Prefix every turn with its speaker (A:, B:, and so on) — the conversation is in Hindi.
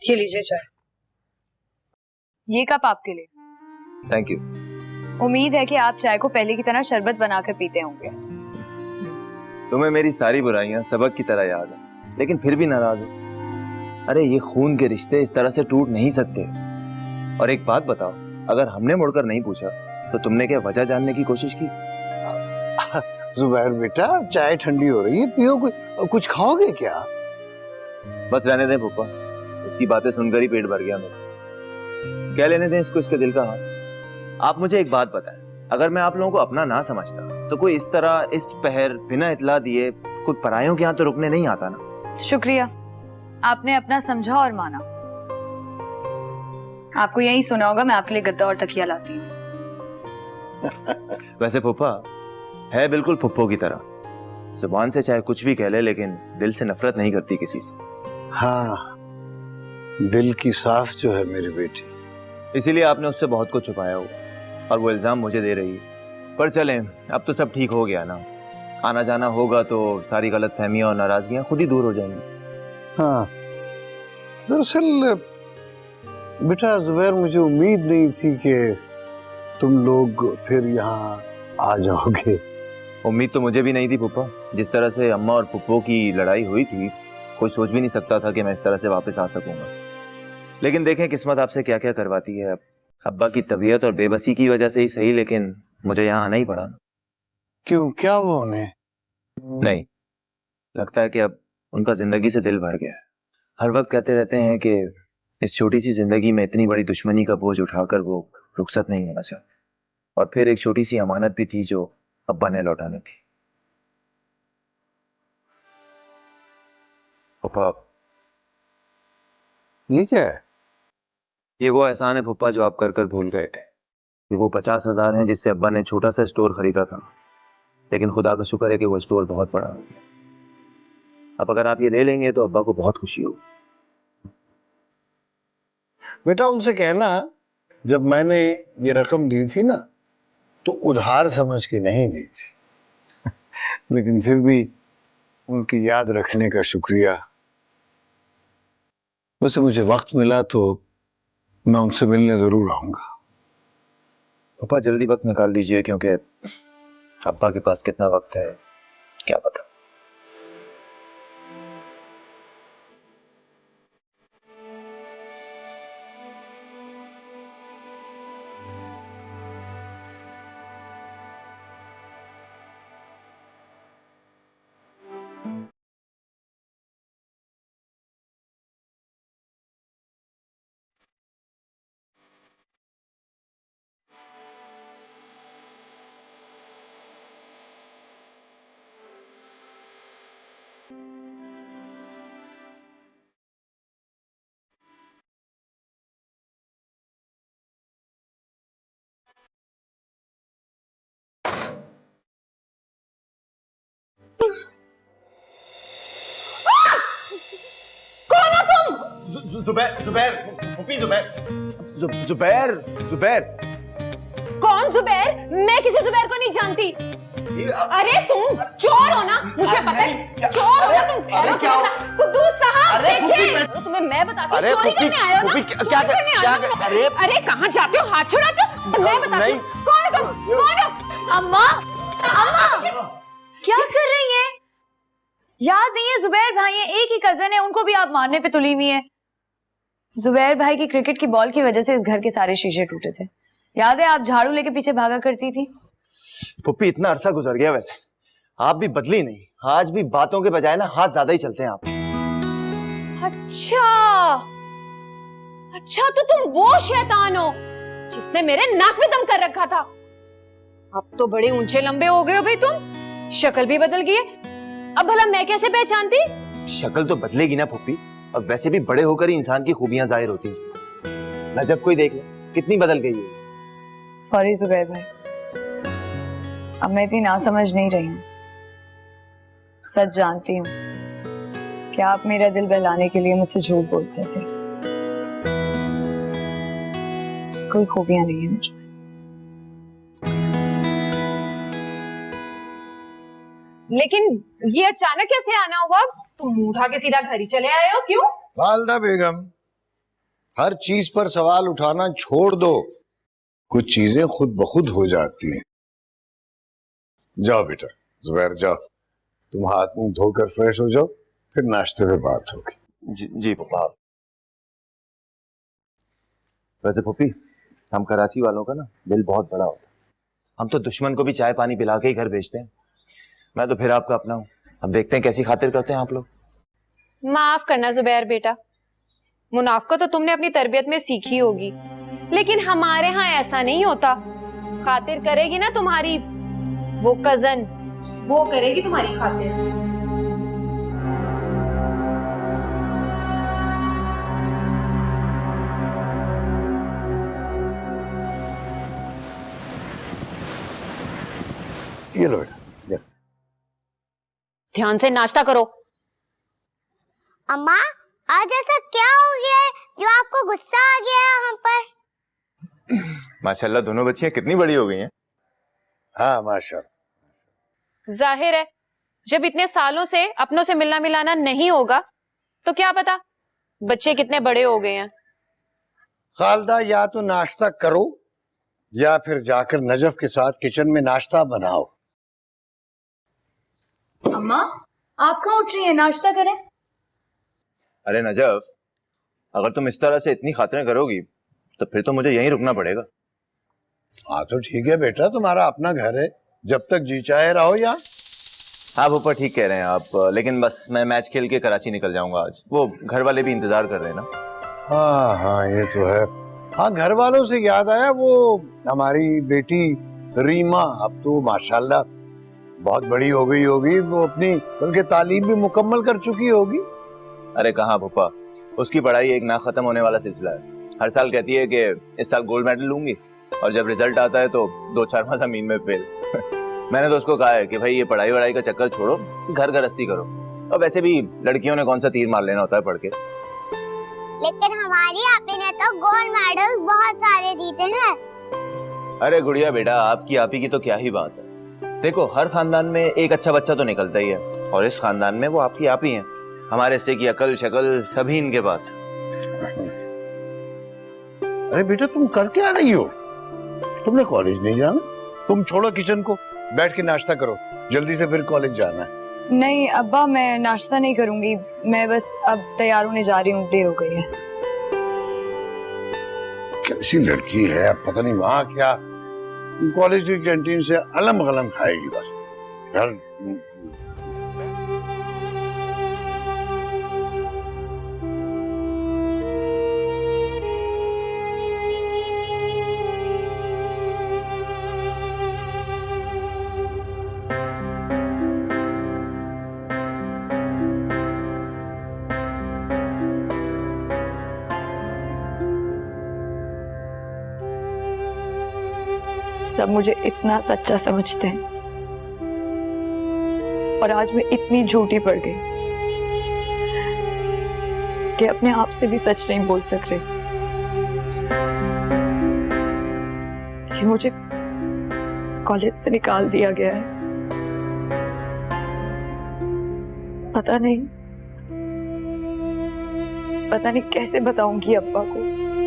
A: ये लीजिए चाय। ये कप आपके लिए।
B: Thank you.
A: उम्मीद है कि आप चाय को पहले की तरह शरबत बनाकर पीते होंगे।
B: तुम्हें मेरी सारी बुराइयां सबक की तरह याद है, लेकिन फिर भी नाराज हो। अरे ये खून के रिश्ते इस तरह से टूट नहीं सकते। और एक बात बताओ, अगर हमने मुड़कर नहीं पूछा तो तुमने क्या वजह जानने की कोशिश की?
C: जुबैर बेटा, चाय ठंडी हो रही है, पियो। कुछ खाओगे क्या?
B: बस रहने दें पुप्पा, इसकी बातें सुनकर ही पेट भर गया मेरा। क्या लेने दें इसको इसके दिल का हाल। आप मुझे एक बात बताएं, अगर मैं आप लोगों को अपना ना समझता तो कोई इस तरह इस पहर बिना इत्ला दिए कोई परायों के यहाँ तो रुकने नहीं आता ना।
A: शुक्रिया, आपने अपना समझा और माना। आपको यही सुना होगा, मैं आपके लिए गद्दा और तकिया लाती हूँ।
B: वैसे पुप्पा है बिल्कुल पुप्पो की तरह, जुबान से चाहे कुछ भी कह ले लेकिन दिल से नफरत नहीं करती किसी से।
C: हाँ, दिल की साफ जो है मेरी बेटी।
B: इसीलिए आपने उससे बहुत कुछ छुपाया होगा और वो इल्जाम मुझे दे रही है। पर चलें, अब तो सब ठीक हो गया ना। आना जाना होगा तो सारी गलतफहमियां और नाराजगियां खुद ही दूर हो जाएंगी।
C: हाँ, दरअसल बेटा जुबैर, मुझे उम्मीद नहीं थी कि तुम लोग फिर यहाँ आ जाओगे।
B: उम्मीद तो मुझे भी नहीं थी पुप्पा। जिस तरह से अम्मा और पुप्पो की लड़ाई हुई थी, कोई सोच भी नहीं सकता था कि मैं इस तरह से वापस आ सकूंगा। लेकिन देखें किस्मत आपसे क्या क्या करवाती है। अब्बा की तबीयत और बेबसी की वजह से ही सही, लेकिन मुझे यहाँ आना ही पड़ा।
C: क्यों, क्या हुआ उन्हें?
B: नहीं, लगता है कि अब उनका जिंदगी से दिल भर गया है। हर वक्त कहते रहते हैं कि इस छोटी सी जिंदगी में इतनी बड़ी दुश्मनी का बोझ उठाकर वो रुखसत नहीं होना चाहते। और फिर एक छोटी सी अमानत भी थी जो अब्बा ने लौटानी थी। पुप्पा,
C: ये क्या है?
B: ये वो एहसान है पुप्पा जो आप कर कर भूल गए थे। ये वो 50,000 हैं जिससे अब्बा ने छोटा सा स्टोर खरीदा था, लेकिन खुदा का शुक्र है कि वो स्टोर बहुत बड़ा हो गया। अब अगर आप ये ले लेंगे तो अब्बा को बहुत खुशी होगी।
C: बेटा उनसे कहना, जब मैंने ये रकम दी थी ना तो उधार समझ के नहीं दी थी लेकिन फिर भी उनकी याद रखने का शुक्रिया। वैसे मुझे वक्त मिला तो मैं उनसे मिलने जरूर आऊंगा।
B: पापा जल्दी वक्त निकाल लीजिए, क्योंकि अब्बा के पास कितना वक्त है क्या पता। जुबैर, जुबैर, पुप्पी जुबैर, जुबैर, जुबैर।
D: कौन जुबैर? मैं किसी जुबैर को नहीं जानती। अरे तुम चोर हो ना, मुझे पता है। चोर हो ना तुम। ठहरो,
B: क्या
D: कुद्दूस साहब देखिए, तुम्हें मैं बताती हूँ, चोरी करने आए हो ना?
B: क्या
D: करने आए हो ना? अरे कहाँ जाते हो? हाथ छुड़ाते हो? मैं बताती हूँ कौन हो तुम? कौन हो?
A: अम्मा,
D: अम्मा क्या कर रही हैं?
A: याद नहीं है जुबैर भाई है, एक ही कजन है, उनको भी आप मारने पे तुली हुई है। जुबैर भाई की क्रिकेट की बॉल की वजह से इस घर के सारे शीशे टूटे थे। याद है आप झाड़ू लेके पीछे भागा करती थी?
B: पुप्पी इतना अरसा गुजर गया, वैसे आप भी बदली नहीं। आज भी बातों के बजाय ना हाथ ज्यादा ही चलते हैं आप।
D: अच्छा अच्छा, तो तुम वो शैतान हो जिसने मेरे नाक में दम कर रखा था। अब तो बड़े ऊंचे लंबे हो गए हो भाई तुम, शक्ल भी बदल गई है। अब भला मैं कैसे पहचानती?
B: शक्ल तो बदलेगी ना पुप्पी, और वैसे भी बड़े होकर ही इंसान की खूबियां जाहिर होती हैं। नजब कोई देख ले कितनी बदल गई है।
A: सॉरी जुबैर भाई, अब मैं इतनी नासमझ नहीं रही हूँ। सच जानती हूँ कि आप मेरा दिल बहलाने के लिए मुझसे झूठ बोलते थे। कोई खूबियां नहीं है मुझमें।
D: लेकिन ये अचानक कैसे आना हुआ? तुम मुंह उठा के सीधा घर ही चले आए हो, क्यों?
C: वालदा बेगम, हर चीज पर सवाल उठाना छोड़ दो, कुछ चीजें खुद ब खुद हो जाती हैं। जाओ बेटा, जुबैर जाओ, तुम हाथ मुंह धोकर फ्रेश हो जाओ, फिर नाश्ते पे बात होगी।
B: जी पापा। वैसे पुप्पी, हम कराची वालों का ना दिल बहुत बड़ा होता है। हम तो दुश्मन को भी चाय पानी पिला के ही घर भेजते हैं। मैं तो फिर आपका अपना हूँ। अब देखते हैं कैसी खातिर करते हैं आप लोग।
D: माफ करना जुबैर बेटा, मुनाफा तो तुमने अपनी तरबियत में सीखी होगी, लेकिन हमारे यहाँ ऐसा नहीं होता। खातिर करेगी ना तुम्हारी वो कजन, वो करेगी तुम्हारी खातिर।
C: ये लो बेटा, ये।
D: ध्यान से नाश्ता करो।
E: अम्मा, आज ऐसा क्या हो गया है जो आपको गुस्सा आ गया है हम पर?
B: माशाल्लाह दोनों बच्चियां कितनी बड़ी हो गई हैं।
C: हाँ माशाल्लाह।
D: जाहिर है, जब इतने सालों से अपनों से मिलना मिलाना नहीं होगा तो क्या पता बच्चे कितने बड़े हो गए हैं।
C: खालदा, या तो नाश्ता करो या फिर जाकर नजफ के साथ किचन में नाश्ता बनाओ।
A: अम्मा, आप कहाँ उठ रही हैं? नाश्ता करें।
B: अरे नजफ, अगर तुम इस तरह से इतनी खातिरें करोगी तो फिर तो मुझे यहीं रुकना पड़ेगा।
C: हाँ तो ठीक है बेटा, तुम्हारा अपना घर है, जब तक जी चाहे रहो यहाँ।
B: हाँ ऊपर ठीक कह रहे हैं आप, लेकिन बस मैं मैच खेल के कराची निकल जाऊंगा आज। वो घर वाले भी इंतजार कर रहे हैं ना।
C: हाँ ये तो है। हाँ, घर वालों से याद आया, वो हमारी बेटी रीमा अब तो माशाल्लाह बहुत बड़ी हो गई होगी, वो अपनी उनके तालीम भी मुकम्मल कर चुकी होगी।
B: अरे कहाँ भूपा, उसकी पढ़ाई एक ना खत्म होने वाला सिलसिला है। हर साल कहती है कि इस साल गोल्ड मेडल लूंगी, और जब रिजल्ट आता है तो 2-4 माह जमीन में फेल। मैंने तो उसको कहा है कि भाई ये पढ़ाई वढ़ाई का चक्कर छोड़ो, घर गृहस्थी करो। और वैसे भी लड़कियों ने कौन सा तीर मार लेना होता है पढ़ के।
E: लेकिन हमारी आपी ने तो गोल्ड मेडल बहुत सारे जीते हैं।
B: अरे गुड़िया बेटा, आपकी आपी की तो क्या ही बात है। देखो, हर खानदान में एक अच्छा बच्चा तो निकलता ही है, और इस खानदान में वो आपकी आपी हैं। हमारे हिस्से की अकल शक्ल सभी इनके पास है।
C: अरे बेटा, तुम कर क्या रही हो? तुमने कॉलेज नहीं जाना? तुम छोड़ो किचन को, बैठ के नाश्ता करो, जल्दी से फिर कॉलेज जाना है।
A: नहीं अब्बा, मैं नाश्ता नहीं करूंगी। मैं बस अब तैयार होने जा रही हूँ, देर हो गई है।
C: कैसी लड़की है, अब पता नहीं वहाँ क्या कॉलेज की कैंटीन से अलम गलम खाएगी बस। घर
A: सब मुझे इतना सच्चा समझते हैं, और आज मैं इतनी झूठी पड़ गई कि अपने आप से भी सच नहीं बोल सक रही कि मुझे कॉलेज से निकाल दिया गया है। पता नहीं कैसे बताऊंगी अब्बा को।